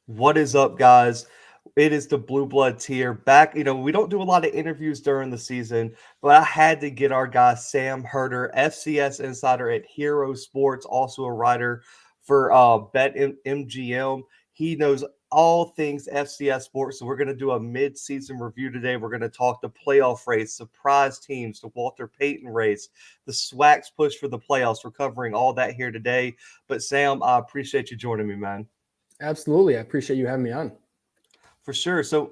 What is up, guys? It is the Bluebloods here. Back, we don't do a lot of interviews during the season, but I had to get our guy Sam Herder, FCS Insider at Hero Sports, also a writer for BetMGM. He knows all things FCS sports. So we're going to do a mid-season review today. We're going to talk the playoff race, surprise teams, the Walter Payton race, the SWAC's push for the playoffs. We're covering all that here today. But Sam, I appreciate you joining me, man. Absolutely. I appreciate you having me on. For sure. So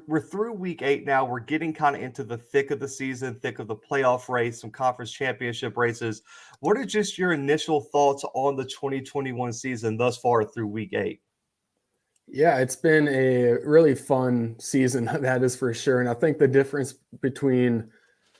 we're through week 8 now. We're getting kind of into the thick of the season, thick of the playoff race, some conference championship races. What are just your initial thoughts on the 2021 season thus far through week 8? Yeah, it's been a really fun season, that is for sure. And I think the difference between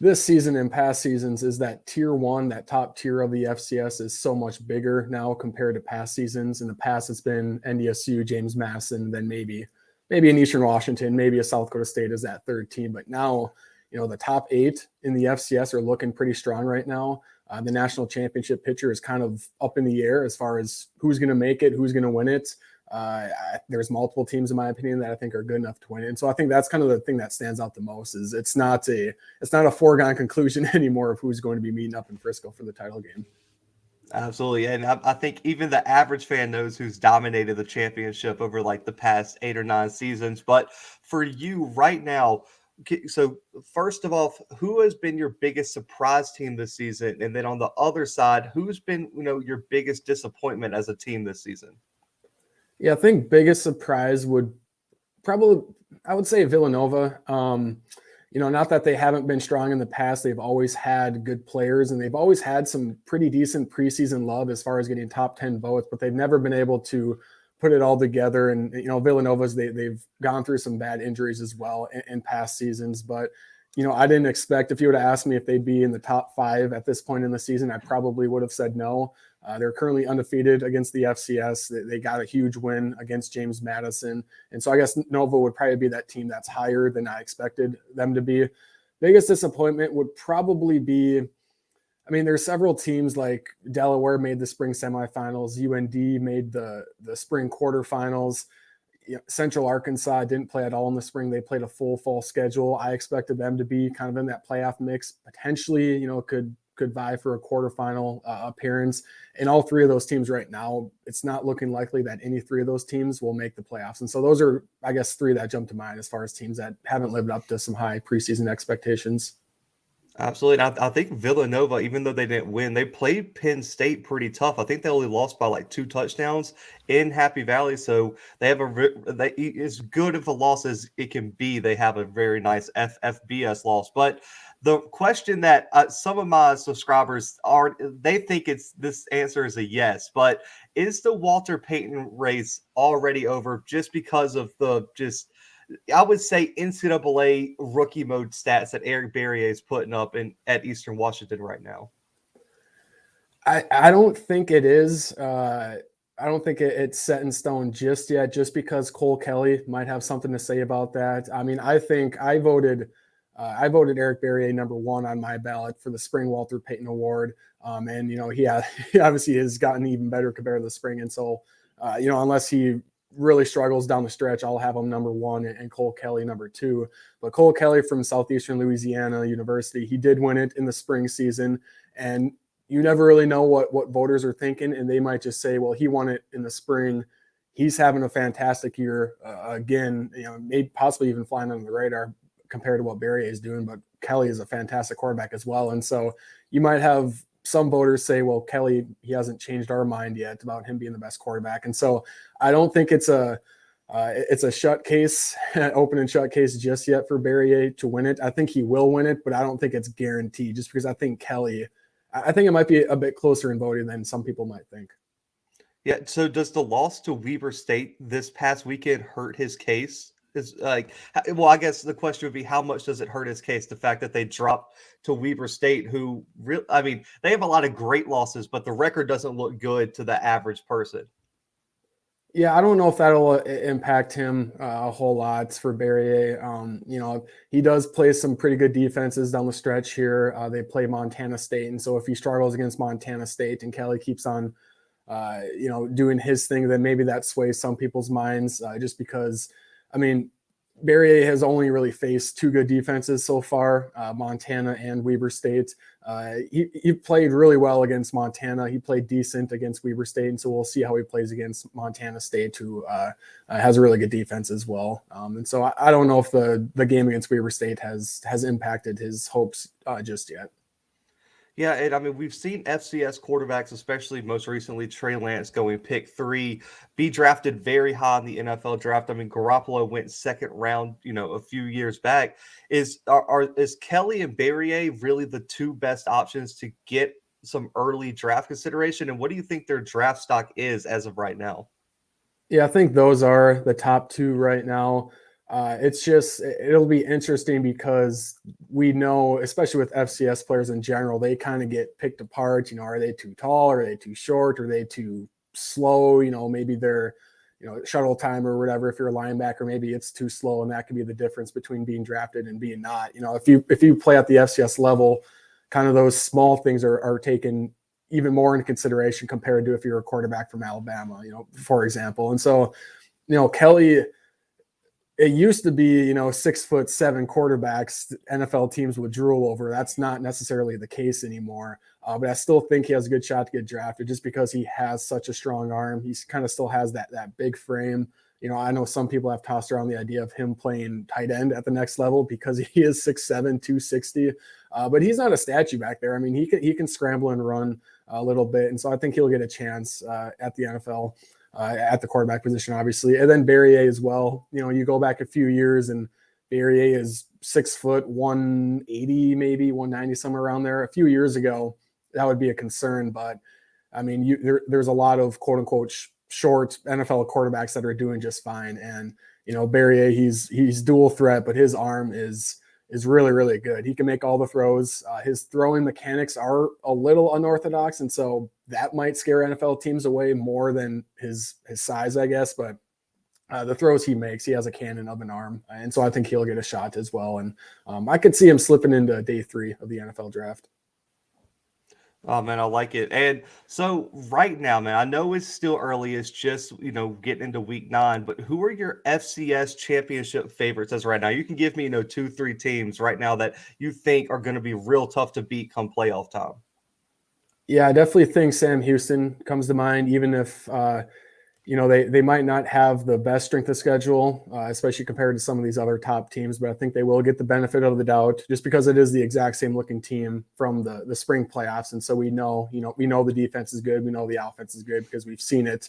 this season and past seasons is that tier one, that top tier of the FCS, is so much bigger now compared to past seasons. In the past, it's been NDSU, James Madison, then maybe in Eastern Washington, maybe a South Dakota State as that third team. But now, the top 8 in the FCS are looking pretty strong right now. The national championship picture is kind of up in the air as far as who's going to make it, who's going to win it. There's multiple teams, in my opinion, that I think are good enough to win it. And so I think that's kind of the thing that stands out the most is it's not a foregone conclusion anymore of who's going to be meeting up in Frisco for the title game. Absolutely. And I think even the average fan knows who's dominated the championship over like the past 8 or 9 seasons. But for you right now, so first of all, who has been your biggest surprise team this season? And then on the other side, who's been, your biggest disappointment as a team this season? Yeah, I think biggest surprise would probably, I would say Villanova. Not that they haven't been strong in the past. They've always had good players and they've always had some pretty decent preseason love as far as getting top 10 votes, but they've never been able to put it all together. And, Villanova's, they've gone through some bad injuries as well in past seasons. But, I didn't expect, if you would have asked me if they'd be in the top 5 at this point in the season, I probably would have said no. They're currently undefeated against the FCS. They got a huge win against James Madison. And so I guess Nova would probably be that team that's higher than I expected them to be. Biggest disappointment would probably be, there's several teams like Delaware made the spring semifinals. UND made the spring quarterfinals. Central Arkansas didn't play at all in the spring. They played a full fall schedule. I expected them to be kind of in that playoff mix, potentially, could vie for a quarterfinal appearance. And all 3 of those teams right now, it's not looking likely that any 3 of those teams will make the playoffs. And so those are, I guess, 3 that jump to mind as far as teams that haven't lived up to some high preseason expectations. Absolutely. And I think Villanova, even though they didn't win, they played Penn State pretty tough. I think they only lost by like 2 touchdowns in Happy Valley. So they have as good of a loss as it can be. They have a very nice FBS loss. But the question that some of my subscribers they think this answer is a yes. But is the Walter Payton race already over just because of I would say NCAA rookie mode stats that Eric Barriere is putting up at Eastern Washington right now? I don't think it is. I don't think it's set in stone just yet, just because Cole Kelley might have something to say about that. I think I voted Eric Barriere number 1 on my ballot for the spring Walter Payton Award. And, he obviously has gotten even better compared to the spring. And so, unless he really struggles down the stretch, I'll have him number 1 and Cole Kelley number 2. But Cole Kelley from Southeastern Louisiana University, he did win it in the spring season. And you never really know what voters are thinking. And they might just say, well, he won it in the spring. He's having a fantastic year again, maybe possibly even flying under the radar compared to what Barriere is doing. But Kelley is a fantastic quarterback as well. And so you might have some voters say, well, Kelley, he hasn't changed our mind yet about him being the best quarterback. And so I don't think it's a shut case, open and shut case just yet for Barriere to win it. I think he will win it, but I don't think it's guaranteed just because I think it might be a bit closer in voting than some people might think. Yeah. So does the loss to Weber State this past weekend hurt his case? I guess the question would be, how much does it hurt his case? The fact that they dropped to Weber State, who they have a lot of great losses, but the record doesn't look good to the average person. Yeah, I don't know if that'll impact him a whole lot for Barriere. He does play some pretty good defenses down the stretch here. They play Montana State, and so if he struggles against Montana State and Kelley keeps on doing his thing, then maybe that sways some people's minds just because, I mean, Barriere has only really faced two good defenses so far, Montana and Weber State. He played really well against Montana. He played decent against Weber State, and so we'll see how he plays against Montana State, who has a really good defense as well. And so I don't know if the game against Weber State has impacted his hopes just yet. Yeah, and I mean, we've seen FCS quarterbacks, especially most recently Trey Lance, going pick 3, be drafted very high in the NFL draft. I mean, Garoppolo went second round, a few years back. Is Kelley and Barriere really the two best options to get some early draft consideration? And what do you think their draft stock is as of right now? Yeah, I think those are the top two right now. It'll be interesting because we know, especially with FCS players in general, they kind of get picked apart. Are they too tall? Are they too short? Are they too slow? Maybe they're, shuttle time or whatever. If you're a linebacker, maybe it's too slow, and that could be the difference between being drafted and being not. If you play at the FCS level, kind of those small things are taken even more into consideration compared to if you're a quarterback from Alabama, for example. And so, Kelley, it used to be, 6'7" quarterbacks NFL teams would drool over. That's not necessarily the case anymore. But I still think he has a good shot to get drafted just because he has such a strong arm. He kind of still has that big frame. I know some people have tossed around the idea of him playing tight end at the next level because he is 6'7", 260. But he's not a statue back there. I mean, he can scramble and run a little bit. And so I think he'll get a chance at the NFL. At the quarterback position, obviously. And then Barriere as well. You go back a few years and Barriere is 6 foot, 180, maybe 190, somewhere around there. A few years ago, that would be a concern. But I mean, there's a lot of quote unquote short NFL quarterbacks that are doing just fine. And, Barriere, he's dual threat, but his arm is really, really good. He can make all the throws. His throwing mechanics are a little unorthodox, and so that might scare NFL teams away more than his size, I guess. But the throws he makes, he has a cannon of an arm, and so I think he'll get a shot as well. And I could see him slipping into day 3 of the NFL draft. Oh man, I like it. And so right now, man, I know it's still early. It's just, getting into week 9, but who are your FCS championship favorites as right now? You can give me, 2, 3 teams right now that you think are going to be real tough to beat come playoff time. Yeah, I definitely think Sam Houston comes to mind, even if, they might not have the best strength of schedule, especially compared to some of these other top teams, but I think they will get the benefit of the doubt just because it is the exact same looking team from the spring playoffs. And so we know the defense is good. We know the offense is good because we've seen it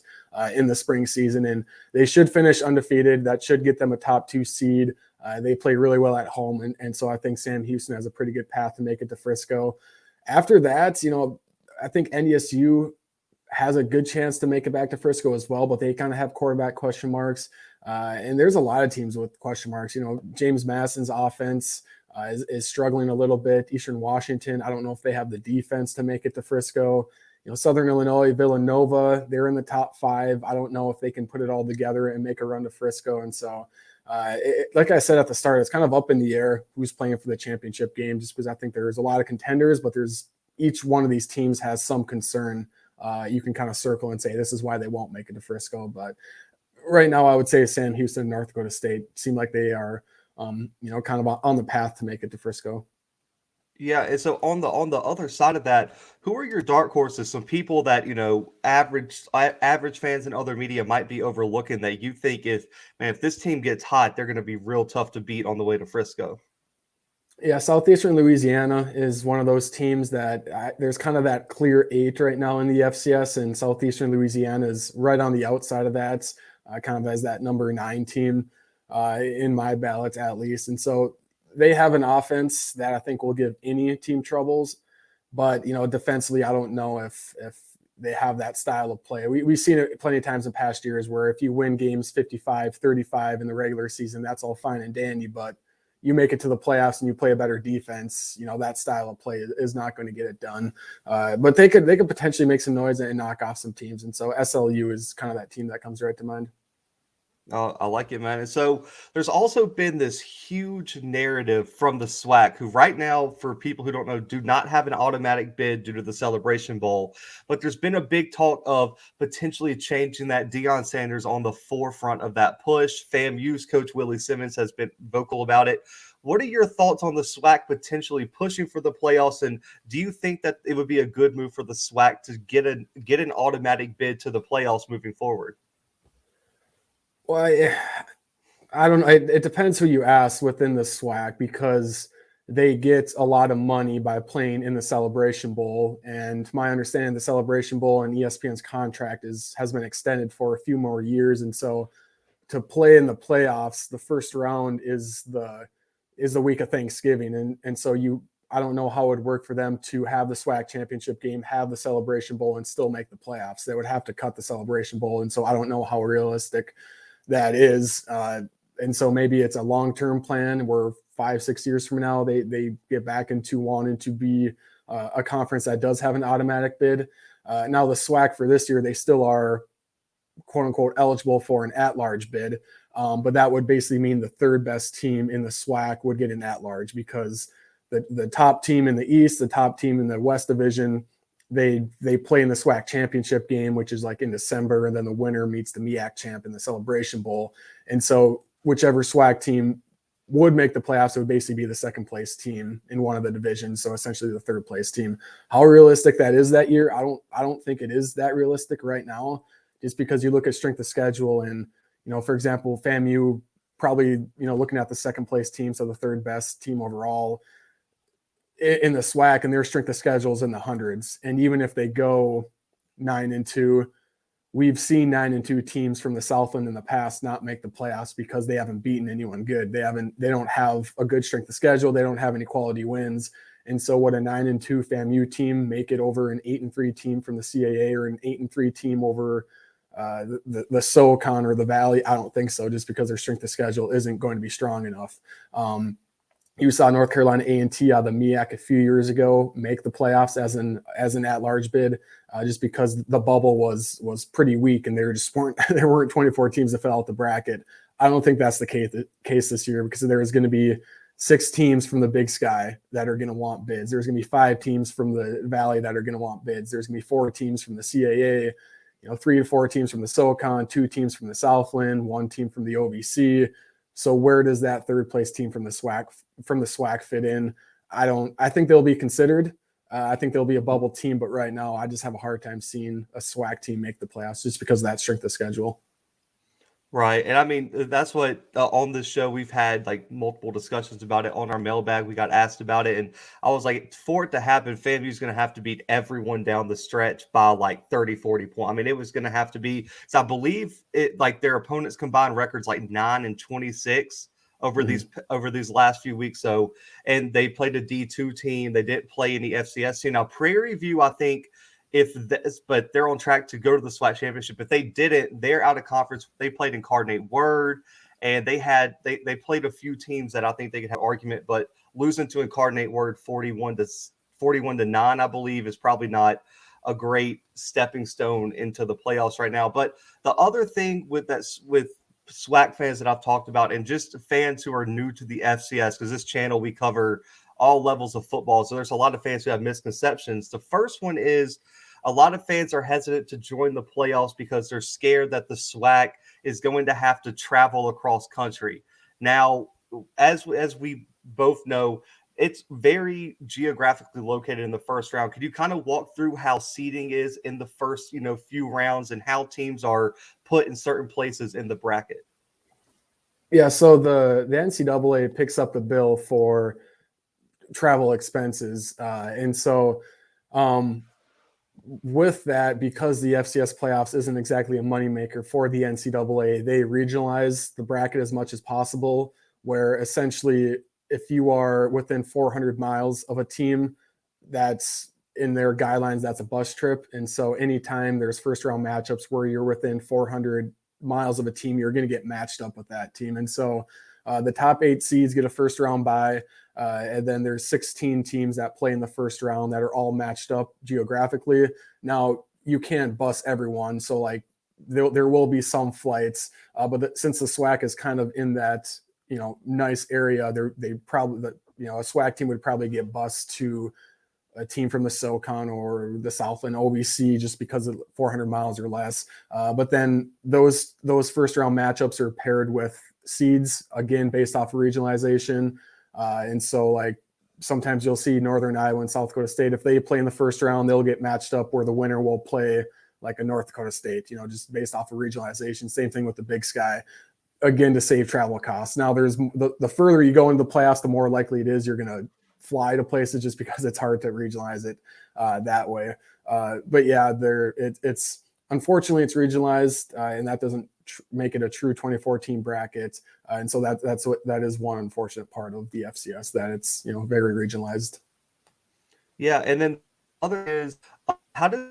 in the spring season, and they should finish undefeated. That should get them a top 2 seed. They play really well at home. And so I think Sam Houston has a pretty good path to make it to Frisco. After that, I think NDSU has a good chance to make it back to Frisco as well, but they kind of have quarterback question marks. And there's a lot of teams with question marks. James Madison's offense is struggling a little bit. Eastern Washington, I don't know if they have the defense to make it to Frisco. Southern Illinois, Villanova, they're in the top 5. I don't know if they can put it all together and make a run to Frisco. And so, like I said at the start, it's kind of up in the air who's playing for the championship game, just because I think there's a lot of contenders, but each one of these teams has some concern. You can kind of circle and say this is why they won't make it to Frisco. But right now, I would say Sam Houston and North Dakota State seem like they are, kind of on the path to make it to Frisco. Yeah, and so on the other side of that, who are your dark horses? Some people that average fans and other media might be overlooking that you think if this team gets hot, they're going to be real tough to beat on the way to Frisco. Yeah, Southeastern Louisiana is one of those teams that there's kind of that clear 8 right now in the FCS, and Southeastern Louisiana is right on the outside of that, kind of as that number 9 team in my ballots at least. And so they have an offense that I think will give any team troubles, but defensively, I don't know if they have that style of play. We've seen it plenty of times in past years where if you win games 55-35 in the regular season, that's all fine and dandy, but you make it to the playoffs and you play a better defense, that style of play is not going to get it done. But they could potentially make some noise and knock off some teams. And so SLU is kind of that team that comes right to mind. I like it, man. And so there's also been this huge narrative from the SWAC, who right now, for people who don't know, do not have an automatic bid due to the Celebration Bowl. But there's been a big talk of potentially changing that. Deion Sanders on the forefront of that push. FAMU's coach Willie Simmons has been vocal about it. What are your thoughts on the SWAC potentially pushing for the playoffs? And do you think that it would be a good move for the SWAC to get an automatic bid to the playoffs moving forward? Well, I don't know. It depends who you ask within the SWAC, because they get a lot of money by playing in the Celebration Bowl. And my understanding, the Celebration Bowl and ESPN's contract has been extended for a few more years. And so to play in the playoffs, the first round is the week of Thanksgiving. And so I don't know how it would work for them to have the SWAC championship game, have the Celebration Bowl, and still make the playoffs. They would have to cut the Celebration Bowl. And so I don't know how realistic that is. And so maybe it's a long-term plan where 5-6 years from now, they get back into wanting to be a conference that does have an automatic bid. Now the SWAC for this year, they still are quote unquote eligible for an at-large bid. But that would basically mean the third best team in the SWAC would get an at-large, because the top team in the East, the top team in the West Division, they play in the SWAC championship game, which is like in December, and then the winner meets the MEAC champ in the Celebration Bowl. And so whichever SWAC team would make the playoffs, it would basically be the second place team in one of the divisions. So essentially the third place team. How realistic that is that year, I don't think it is that realistic right now, just because you look at strength of schedule and, for example, FAMU probably, looking at the second place team, so the third best team overall in the SWAC, and their strength of schedule is in the hundreds. And even if they go 9-2, we've seen 9-2 teams from the Southland in the past not make the playoffs because they haven't beaten anyone good. They don't have a good strength of schedule. They don't have any quality wins. And so would a 9-2 FAMU team make it over an 8-3 team from the CAA, or an 8-3 team over the SoCon or the Valley? I don't think so, just because their strength of schedule isn't going to be strong enough. You saw North Carolina A&T out of the MEAC a few years ago make the playoffs as an at-large bid, just because the bubble was pretty weak, and there weren't 24 teams that fell out the bracket. I don't think that's the case this year, because there is going to be 6 teams from the Big Sky that are going to want bids. There's going to be 5 teams from the Valley that are going to want bids. There's going to be 4 teams from the CAA, 3 to 4 teams from the SoCon, 2 teams from the Southland, 1 team from the OVC. So where does that third place team from the SWAC fit in? I think they'll be considered. I think they'll be a bubble team, but right now I just have a hard time seeing a SWAC team make the playoffs, just because of that strength of schedule. Right. And I mean, that's what on this show we've had like multiple discussions about it. On our mailbag, we got asked about it. And I was like, for it to happen, FAMU's going to have to beat everyone down the stretch by like 30, 40 points. I mean, it was going to have to be, so I believe it, like their opponents combined records like 9-26 over these last few weeks. So, and they played a D2 team. They didn't play any FCS team. Now, Prairie View, I think, but they're on track to go to the SWAC championship. If they didn't, they're out of conference. They played Incarnate Word, and they played a few teams that I think they could have argument, but losing to Incarnate Word 41-9, I believe, is probably not a great stepping stone into the playoffs right now. But the other thing with SWAC fans that I've talked about, and just fans who are new to the FCS, because this channel we cover all levels of football, so there's a lot of fans who have misconceptions. The first one is, a lot of fans are hesitant to join the playoffs because they're scared that the SWAC is going to have to travel across country. Now, as we both know, it's very geographically located in the first round. Could you kind of walk through how seeding is in the first, few rounds, and how teams are put in certain places in the bracket? Yeah, so the NCAA picks up the bill for travel expenses, and so with that, because the FCS playoffs isn't exactly a moneymaker for the NCAA, they regionalize the bracket as much as possible, where essentially if you are within 400 miles of a team, that's in their guidelines, that's a bus trip. And so anytime there's first round matchups where you're within 400 miles of a team, you're going to get matched up with that team. And so the top 8 seeds get a first round bye. And then there's 16 teams that play in the first round that are all matched up geographically. Now, you can't bus everyone. So like there will be some flights, but since the SWAC is kind of in that, nice area, they probably, a SWAC team would probably get bused to a team from the SoCon or the Southland OBC just because of 400 miles or less. But then those first round matchups are paired with seeds, again, based off of regionalization. And so like sometimes you'll see Northern Iowa and South Dakota State, if they play in the first round, they'll get matched up where the winner will play like a North Dakota State, just based off of regionalization. Same thing with the Big Sky, again, to save travel costs. Now there's the further you go into the playoffs, the more likely it is you're going to fly to places just because it's hard to regionalize it that way. But yeah, it's unfortunately it's regionalized, and that doesn't make it a true 2014 bracket. And so that is one unfortunate part of the FCS, that it's, very regionalized. Yeah. And then other is, how does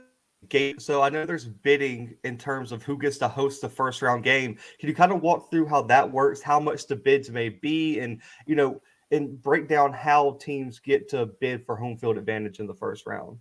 game? So I know there's bidding in terms of who gets to host the first round game. Can you kind of walk through how that works, how much the bids may be, and, and break down how teams get to bid for home field advantage in the first round?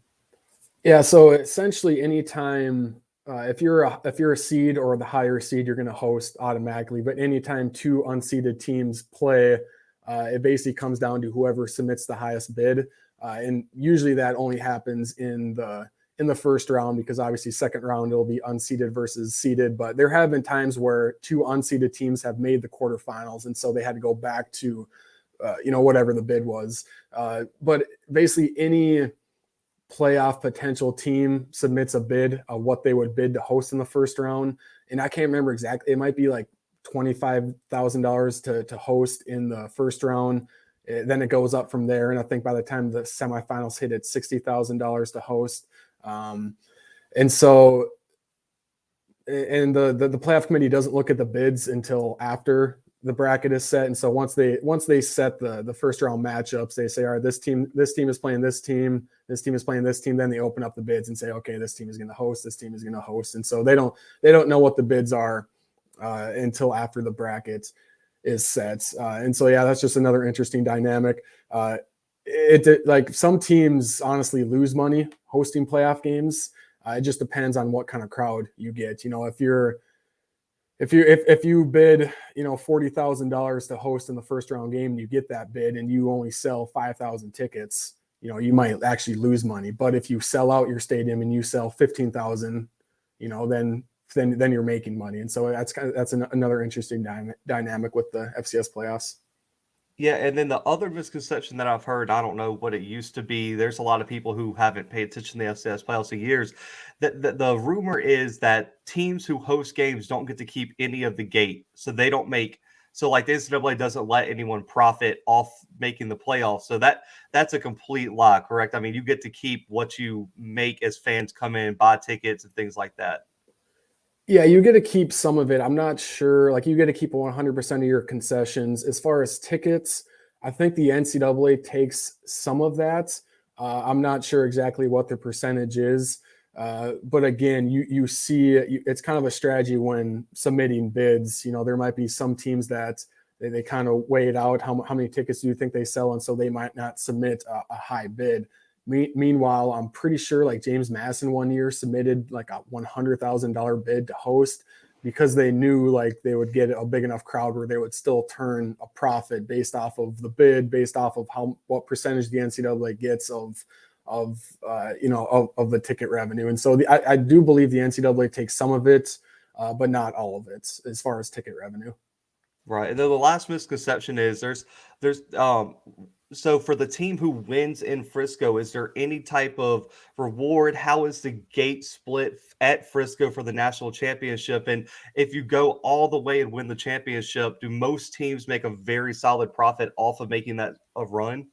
Yeah. So essentially anytime, if you're a seed or the higher seed, you're going to host automatically. But anytime two unseeded teams play, it basically comes down to whoever submits the highest bid. And usually that only happens in the first round, because obviously second round it'll be unseeded versus seeded. But there have been times where two unseeded teams have made the quarterfinals, and so they had to go back to whatever the bid was. But basically any playoff potential team submits a bid of what they would bid to host in the first round. And I can't remember exactly. It might be like $25,000 to host in the first round. Then it goes up from there. And I think by the time the semifinals hit, it's $60,000 to host. And so, and the playoff committee doesn't look at the bids until after the bracket is set. And so once they set the first round matchups, they say, all right, this team is playing this team is playing this team. Then they open up the bids and say, okay, this team is going to host, this team is going to host. And so they don't know what the bids are until after the bracket is set. And so, yeah, that's just another interesting dynamic. Like some teams honestly lose money hosting playoff games. It just depends on what kind of crowd you get. If you bid, $40,000 to host in the first round game, and you get that bid and you only sell 5,000 tickets, you might actually lose money. But if you sell out your stadium and you sell 15,000, then you're making money. And so that's another interesting dynamic with the FCS playoffs. Yeah, and then the other misconception that I've heard, I don't know what it used to be. There's a lot of people who haven't paid attention to the FCS playoffs in years. That the rumor is that teams who host games don't get to keep any of the gate, so they don't make. So like the NCAA doesn't let anyone profit off making the playoffs. So that's a complete lie, correct? I mean, you get to keep what you make as fans come in, buy tickets and things like that. Yeah, you get to keep some of it. I'm not sure. Like, you get to keep 100% of your concessions. As far as tickets, I think the NCAA takes some of that. I'm not sure exactly what the percentage is. But again, you see it's kind of a strategy when submitting bids. There might be some teams that they kind of weigh it out. How many tickets do you think they sell? And so they might not submit a high bid. Meanwhile, I'm pretty sure like James Madison one year submitted like a $100,000 bid to host, because they knew like they would get a big enough crowd where they would still turn a profit based off of the bid, based off of what percentage the NCAA gets of the ticket revenue. And so I do believe the NCAA takes some of it, but not all of it as far as ticket revenue. Right. And then the last misconception is so for the team who wins in Frisco, is there any type of reward? How is the gate split at Frisco for the national championship? And if you go all the way and win the championship, do most teams make a very solid profit off of making that a run?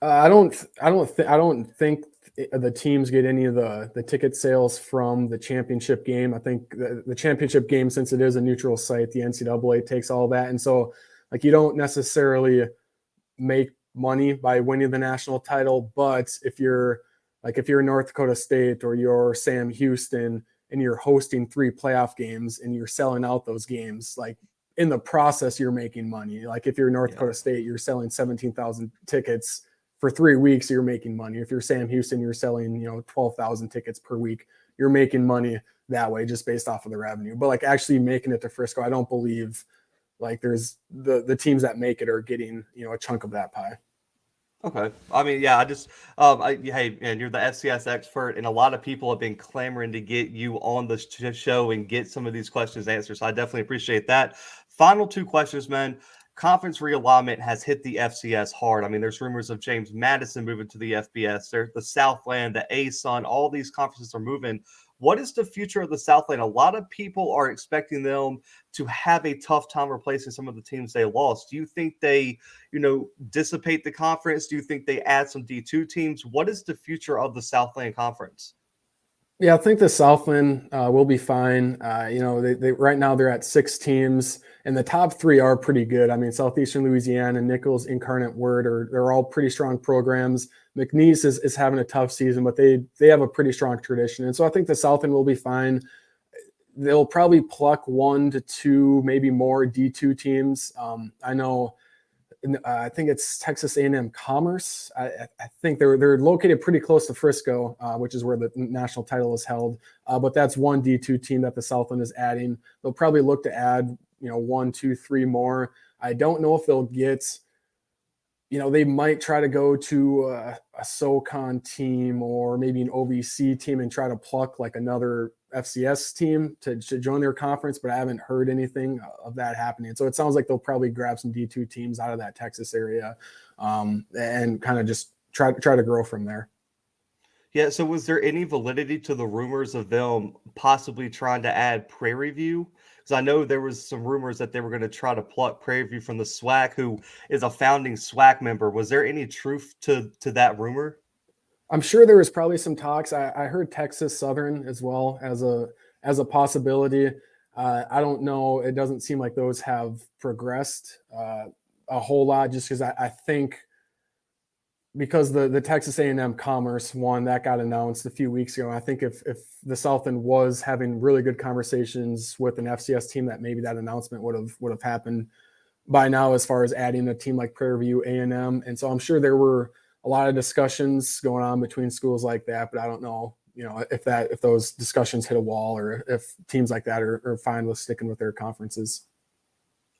I don't think the teams get any of the ticket sales from the championship game. I think the championship game, since it is a neutral site, the NCAA takes all that. And so like, you don't necessarily make money by winning the national title. But if you're North Dakota State or you're Sam Houston and you're hosting 3 playoff games and you're selling out those games, like in the process, you're making money. Like if you're North Dakota State, you're selling 17,000 tickets for 3 weeks, you're making money. If you're Sam Houston, you're selling, 12,000 tickets per week, you're making money. that way just based off of the revenue. But like actually making it to Frisco, I don't believe like there's the teams that make it are getting, a chunk of that pie. Okay. I mean, yeah, hey, man, you're the FCS expert, and a lot of people have been clamoring to get you on the show and get some of these questions answered. So I definitely appreciate that. Final two questions, man. Conference realignment has hit the FCS hard. I mean, there's rumors of James Madison moving to the FBS. There's the Southland, the ASUN, all these conferences are moving. What is the future of the Southland? A lot of people are expecting them to have a tough time replacing some of the teams they lost. Do you think they dissipate the conference? Do you think they add some D2 teams? What is the future of the Southland Conference? Yeah, I think the Southland will be fine. They right now they're at 6 teams, and the top 3 are pretty good. I mean, Southeastern Louisiana, Nichols, Incarnate Word, they're all pretty strong programs. McNeese is having a tough season, but they have a pretty strong tradition, and so I think the Southland will be fine. They'll probably pluck 1 to 2, maybe more D2 teams. I know. I think it's Texas A&M Commerce. I think they're located pretty close to Frisco, which is where the national title is held. But that's one D2 team that the Southland is adding. They'll probably look to add, 1, 2, 3 more. I don't know if they'll get, they might try to go to a SoCon team or maybe an OVC team and try to pluck like another FCS team to join their conference, but I haven't heard anything of that happening. So it sounds like they'll probably grab some D2 teams out of that Texas area and kind of just try to grow from there. Yeah, so was there any validity to the rumors of them possibly trying to add Prairie View? Because I know there was some rumors that they were going to try to pluck Prairie View from the SWAC, who is a founding SWAC member. Was there any truth to that rumor? I'm sure there was probably some talks. I heard Texas Southern as well as a possibility. I don't know. It doesn't seem like those have progressed a whole lot, just because I think because the Texas A&M Commerce one that got announced a few weeks ago. I think if the Southland was having really good conversations with an FCS team, that maybe that announcement would have happened by now as far as adding a team like Prairie View A&M. And so I'm sure there were a lot of discussions going on between schools like that, but I don't know, if those discussions hit a wall or if teams like that are fine with sticking with their conferences.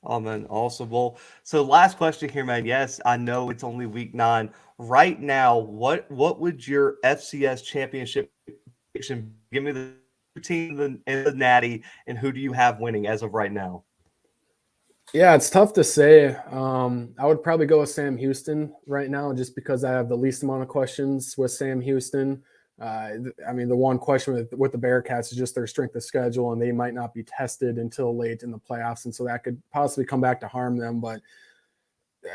Oh, man, awesome. Well, so last question here, man. Yes, I know it's only week 9. Right now, what would your FCS championship prediction? Give me the team and the Natty, and who do you have winning as of right now? Yeah, it's tough to say. I would probably go with Sam Houston right now, just because I have the least amount of questions with Sam Houston. I mean, the one question with the Bearcats is just their strength of schedule, and they might not be tested until late in the playoffs, and so that could possibly come back to harm them. But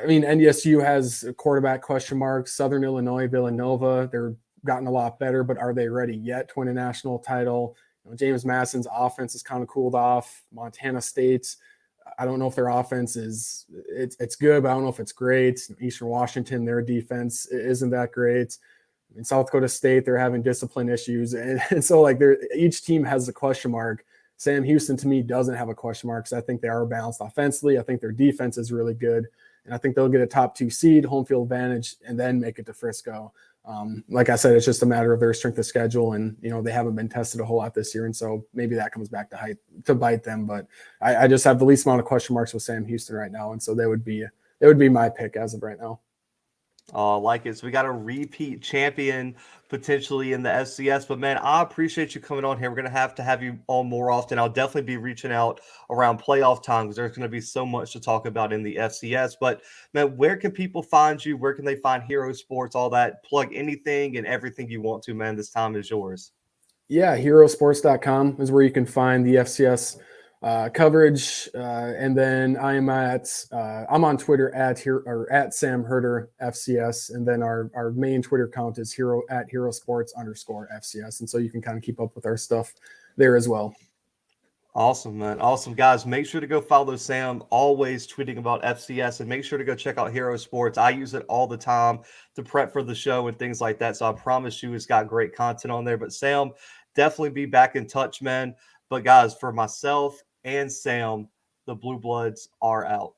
I mean, NDSU has quarterback question marks. Southern Illinois, Villanova, they're gotten a lot better, but are they ready yet to win a national title? James Madison's offense is kind of cooled off. Montana State, I don't know if their offense it's good, but I don't know if it's great. Eastern Washington, their defense isn't that great. In South Dakota State, they're having discipline issues. And so like each team has a question mark. Sam Houston to me doesn't have a question mark because I think they are balanced offensively. I think their defense is really good. And I think they'll get a top 2 seed, home field advantage, and then make it to Frisco. Like I said, it's just a matter of their strength of schedule, and they haven't been tested a whole lot this year, and so maybe that comes back to bite them. But I just have the least amount of question marks with Sam Houston right now, and so they would be my pick as of right now. Like it. So we got a repeat champion potentially in the FCS. But man, I appreciate you coming on here. We're going to have you on more often. I'll definitely be reaching out around playoff time because there's going to be so much to talk about in the FCS. But man, where can people find you? Where can they find Hero Sports? All that. Plug anything and everything you want to, man. This time is yours. Yeah, herosports.com is where you can find the FCS coverage, and then I'm on Twitter at Sam Herder FCS, and then our main Twitter account is @HeroSports_FCS, and so you can kind of keep up with our stuff there as well. Awesome, man. Awesome, guys. Make sure to go follow Sam, always tweeting about FCS, and make sure to go check out Hero Sports. I use it all the time to prep for the show and things like that. So I promise you it's got great content on there. But Sam, definitely be back in touch, man. But guys, for myself and Sam, the Blue Bloods are out.